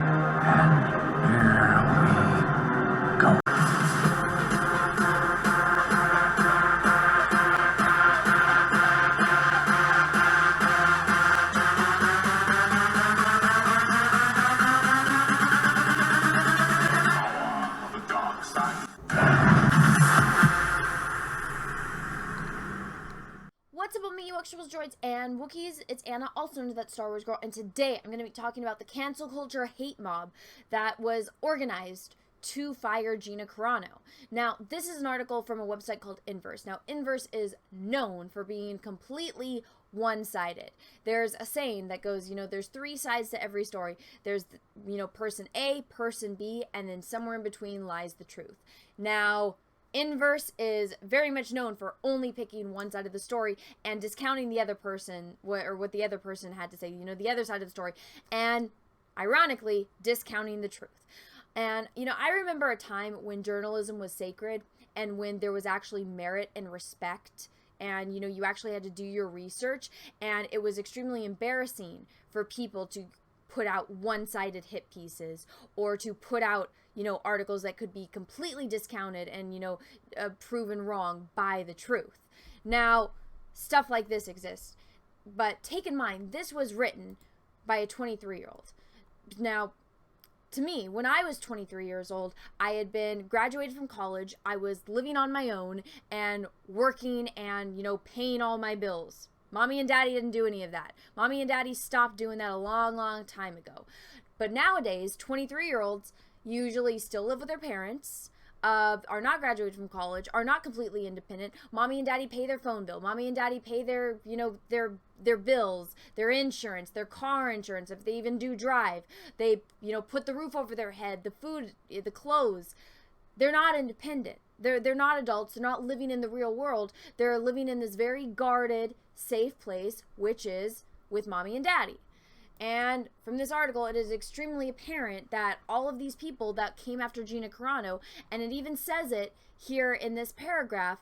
What's up with me, Extras, Droids, and Wookiees? It's Anna, also known as That Star Wars Girl, and today I'm going to be talking about the cancel culture hate mob that was organized to fire Gina Carano. Now, this is an article from a website called Inverse. Now, Inverse is known for being completely one-sided. There's a saying that goes, there's three sides to every story. There's, person A, person B, and then somewhere in between lies the truth. Now, Inverse is very much known for only picking one side of the story and discounting the other person, or what the other person had to say, the other side of the story, and ironically, discounting the truth. And, I remember a time when journalism was sacred and when there was actually merit and respect, and, you actually had to do your research, and it was extremely embarrassing for people to put out one-sided hit pieces or to put out articles that could be completely discounted and proven wrong by the truth. Now, stuff like this exists, but take in mind this was written by a 23-year-old. Now, to me, when I was 23 years old, I had been graduated from college, I was living on my own and working and paying all my bills. Mommy and Daddy didn't do any of that. Mommy and Daddy stopped doing that a long, long time ago. But nowadays, 23-year-olds usually still live with their parents, are not graduated from college, are not completely independent. Mommy and Daddy pay their phone bill. Mommy and Daddy pay their, their bills, their insurance, their car insurance, if they even do drive. They, put the roof over their head, the food, the clothes. They're not independent. They're not adults. They're not living in the real world. They're living in this very guarded, safe place, which is with Mommy and Daddy. And from this article, it is extremely apparent that all of these people that came after Gina Carano, and it even says it here in this paragraph,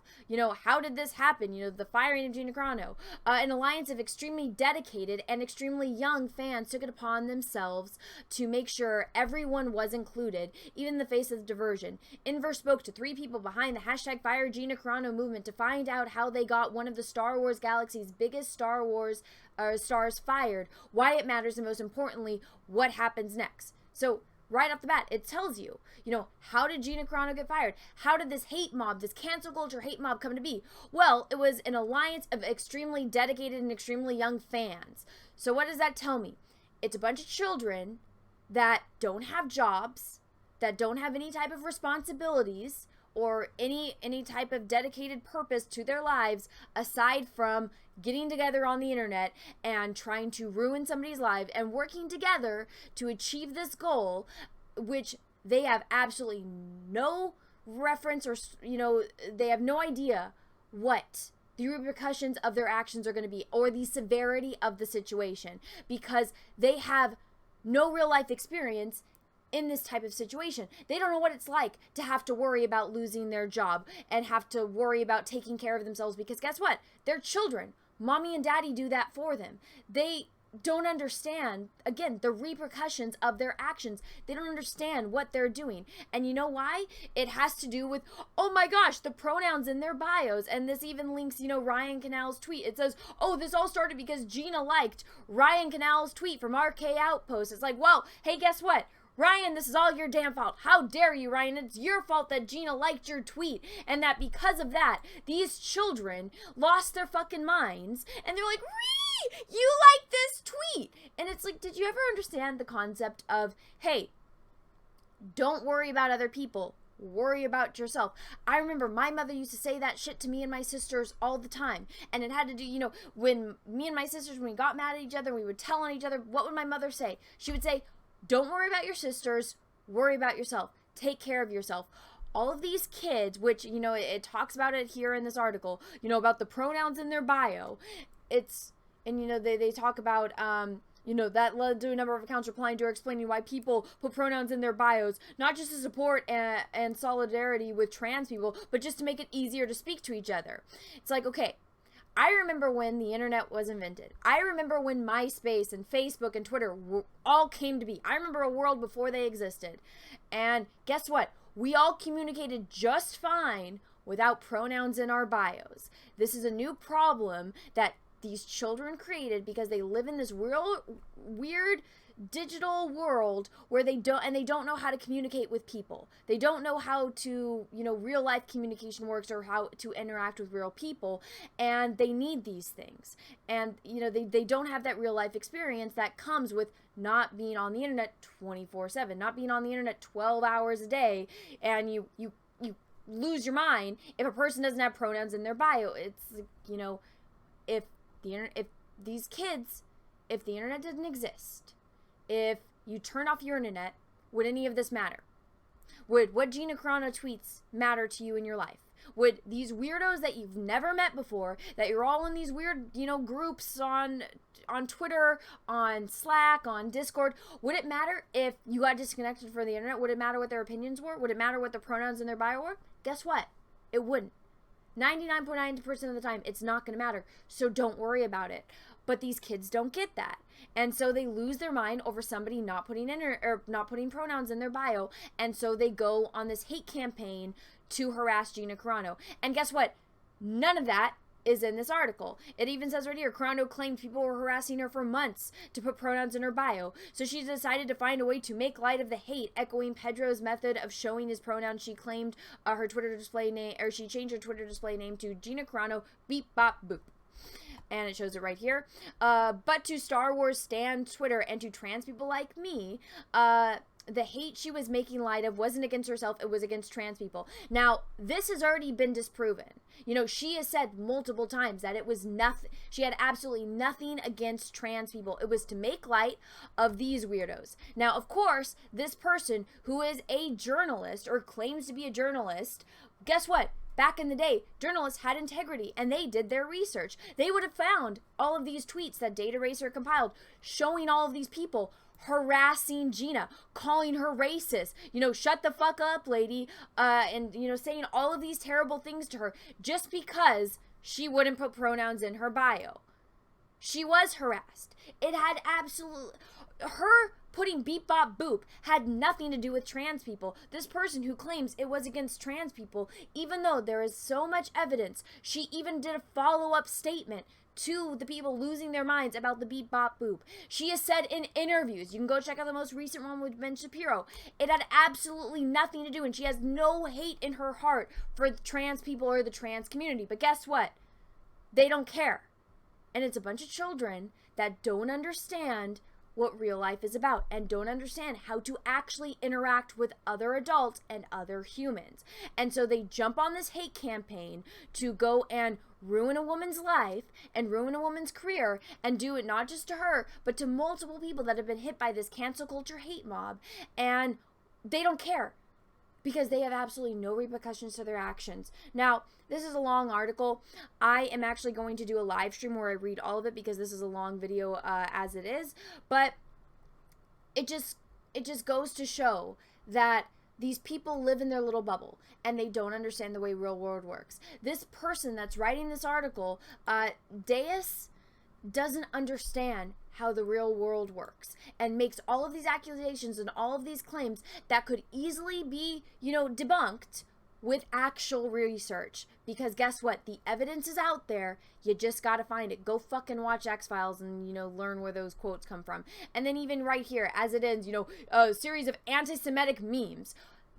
how did this happen? The firing of Gina Carano. An alliance of extremely dedicated and extremely young fans took it upon themselves to make sure everyone was included, even in the face of diversion. Inverse spoke to 3 people behind the hashtag Fire Gina Carano movement to find out how they got one of the Star Wars galaxy's biggest Star Wars stars fired, why it matters, and most importantly, what happens next. So right off the bat, it tells you, how did Gina Carano get fired? How did this hate mob, this cancel culture hate mob come to be? Well, it was an alliance of extremely dedicated and extremely young fans. So what does that tell me? It's a bunch of children that don't have jobs, that don't have any type of responsibilities or any type of dedicated purpose to their lives aside from getting together on the internet and trying to ruin somebody's life and working together to achieve this goal, which they have absolutely no reference or, they have no idea what the repercussions of their actions are going to be or the severity of the situation, because they have no real life experience in this type of situation. They don't know what it's like to have to worry about losing their job and have to worry about taking care of themselves, because guess what? They're children. Mommy and Daddy do that for them. They don't understand, again, the repercussions of their actions. They don't understand what they're doing. And you know why? It has to do with, oh my gosh, the pronouns in their bios. And this even links, Ryan Canal's tweet. It says, oh, this all started because Gina liked Ryan Canal's tweet from RK Outpost. It's like, well, hey, guess what? Ryan, this is all your damn fault. How dare you, Ryan? It's your fault that Gina liked your tweet, and that because of that, these children lost their fucking minds, and they're like, Ree, you like this tweet. And it's like, did you ever understand the concept of, hey, don't worry about other people, worry about yourself? I remember my mother used to say that shit to me and my sisters all the time, and it had to do, when me and my sisters, when we got mad at each other, we would tell on each other, what would my mother say? She would say, don't worry about your sisters, worry about yourself. Take care of yourself. All of these kids, which, it talks about it here in this article, about the pronouns in their bio. They talk about, that led to a number of accounts replying to or explaining why people put pronouns in their bios, not just to support and solidarity with trans people, but just to make it easier to speak to each other. It's like, okay, I remember when the internet was invented. I remember when MySpace and Facebook and Twitter all came to be. I remember a world before they existed. And guess what? We all communicated just fine without pronouns in our bios. This is a new problem that these children created because they live in this real weird digital world where they don't know how to communicate with people. They don't know how to, real life communication works or how to interact with real people, and they need these things. And they don't have that real life experience that comes with not being on the internet 24/7, not being on the internet 12 hours a day, and you lose your mind if a person doesn't have pronouns in their bio. It's if these kids, if the internet didn't exist, if you turn off your internet, would any of this matter? Would what Gina Carano tweets matter to you in your life? Would these weirdos that you've never met before, that you're all in these weird, groups on Twitter, on Slack, on Discord, would it matter if you got disconnected from the internet? Would it matter what their opinions were? Would it matter what the pronouns in their bio were? Guess what? It wouldn't. 99.9% of the time, it's not going to matter. So don't worry about it. But these kids don't get that. And so they lose their mind over somebody not putting pronouns in their bio. And so they go on this hate campaign to harass Gina Carano. And guess what? None of that is in this article. It even says right here, Carano claimed people were harassing her for months to put pronouns in her bio. So she decided to find a way to make light of the hate, echoing Pedro's method of showing his pronouns. She claimed her Twitter display name, or she changed her Twitter display name to Gina Carano beep bop boop. And it shows it right here. But to Star Wars stan Twitter and to trans people like me, the hate she was making light of wasn't against herself, it was against trans people. Now, this has already been disproven. She has said multiple times that it was nothing. She had absolutely nothing against trans people. It was to make light of these weirdos. Now, of course, this person who is a journalist or claims to be a journalist, guess what? Back in the day, journalists had integrity and they did their research. They would have found all of these tweets that Dataracer compiled showing all of these people harassing Gina, calling her racist, shut the fuck up, lady, and, saying all of these terrible things to her just because she wouldn't put pronouns in her bio. She was harassed. It had her putting beep bop boop had nothing to do with trans people. This person who claims it was against trans people, even though there is so much evidence, she even did a follow-up statement to the people losing their minds about the beep bop boop. She has said in interviews, you can go check out the most recent one with Ben Shapiro, it had absolutely nothing to do, and she has no hate in her heart for trans people or the trans community. But guess what? They don't care. And it's a bunch of children that don't understand what real life is about and don't understand how to actually interact with other adults and other humans. And so they jump on this hate campaign to go and ruin a woman's life and ruin a woman's career and do it not just to her, but to multiple people that have been hit by this cancel culture hate mob. And they don't care because they have absolutely no repercussions to their actions. Now, this is a long article. I am actually going to do a live stream where I read all of it because this is a long video as it is. But it just goes to show that these people live in their little bubble and they don't understand the way real world works. This person that's writing this article, Deus, doesn't understand how the real world works and makes all of these accusations and all of these claims that could easily be, debunked with actual research. Because guess what? The evidence is out there. You just got to find it. Go fucking watch X-Files and, learn where those quotes come from. And then even right here, as it ends, a series of anti-Semitic memes.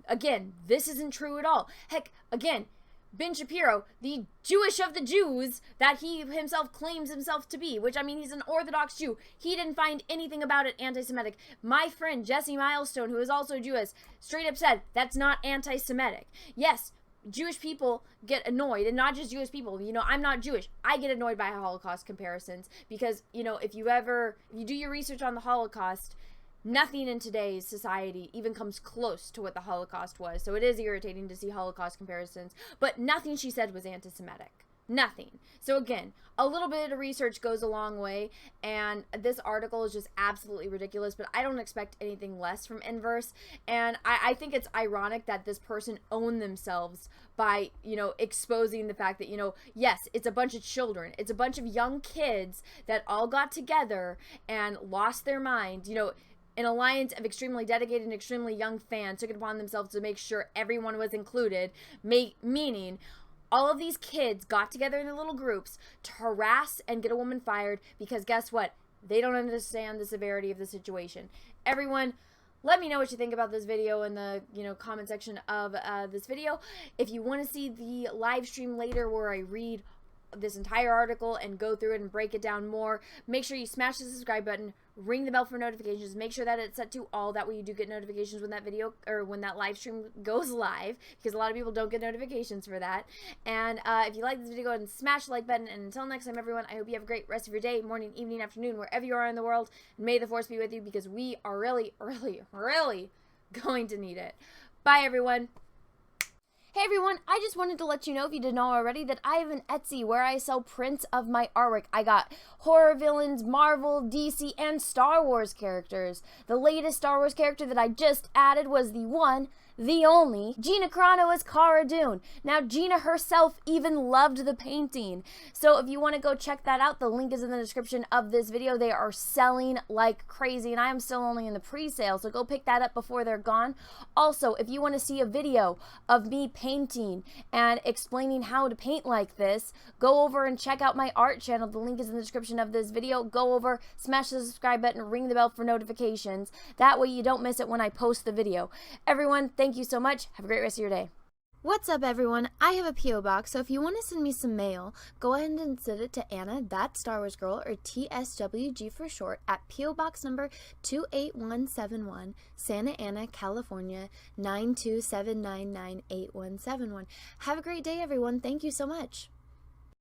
Again, this isn't true at all. Heck, again, Ben Shapiro, the Jewish of the Jews that he himself claims himself to be, which, he's an Orthodox Jew. He didn't find anything about it anti-Semitic. My friend, Jesse Milestone, who is also Jewish, straight up said, that's not anti-Semitic. Yes, Jewish people get annoyed, and not just Jewish people. I'm not Jewish. I get annoyed by Holocaust comparisons because, if you do your research on the Holocaust, nothing in today's society even comes close to what the Holocaust was. So it is irritating to see Holocaust comparisons. But nothing she said was anti-Semitic. Nothing. So again, a little bit of research goes a long way, and this article is just absolutely ridiculous, but I don't expect anything less from Inverse, and I think it's ironic that this person owned themselves by, you know, exposing the fact that, you know, yes, it's a bunch of children, it's a bunch of young kids that all got together and lost their mind, you know. An alliance of extremely dedicated and extremely young fans took it upon themselves to make sure everyone was included, meaning all of these kids got together in their little groups to harass and get a woman fired because guess what? They don't understand the severity of the situation. Everyone, let me know what you think about this video in the, you know, comment section of this video. If you want to see the live stream later where I read this entire article and go through it and break it down more, make sure you smash the subscribe button, ring the bell for notifications, make sure that it's set to all, that way you do get notifications when that video or when that live stream goes live, because a lot of people don't get notifications for that. And if you like this video, go ahead and smash the like button, and until next time everyone, I hope you have a great rest of your day, morning, evening, afternoon, wherever you are in the world, and may the force be with you, because we are really, really, really going to need it. Bye everyone. Hey everyone, I just wanted to let you know, if you didn't know already, that I have an Etsy where I sell prints of my artwork. I got horror villains, Marvel, DC, and Star Wars characters. The latest Star Wars character that I just added was the one, the only, Gina Carano as Cara Dune. Now, Gina herself even loved the painting. So if you want to go check that out, the link is in the description of this video. They are selling like crazy, and I am still only in the pre-sale, so go pick that up before they're gone. Also, if you want to see a video of me painting and explaining how to paint like this, go over and check out my art channel. The link is in the description of this video. Go over, smash the subscribe button, ring the bell for notifications. That way you don't miss it when I post the video. Everyone, thank you so much. Have a great rest of your day. What's up everyone? I have a P.O. box, so if you want to send me some mail, go ahead and send it to Anna, thatstarwarsgirl, or TSWG for short, at P.O. Box number 28171, Santa Ana, California, 927998171. Have a great day everyone. Thank you so much.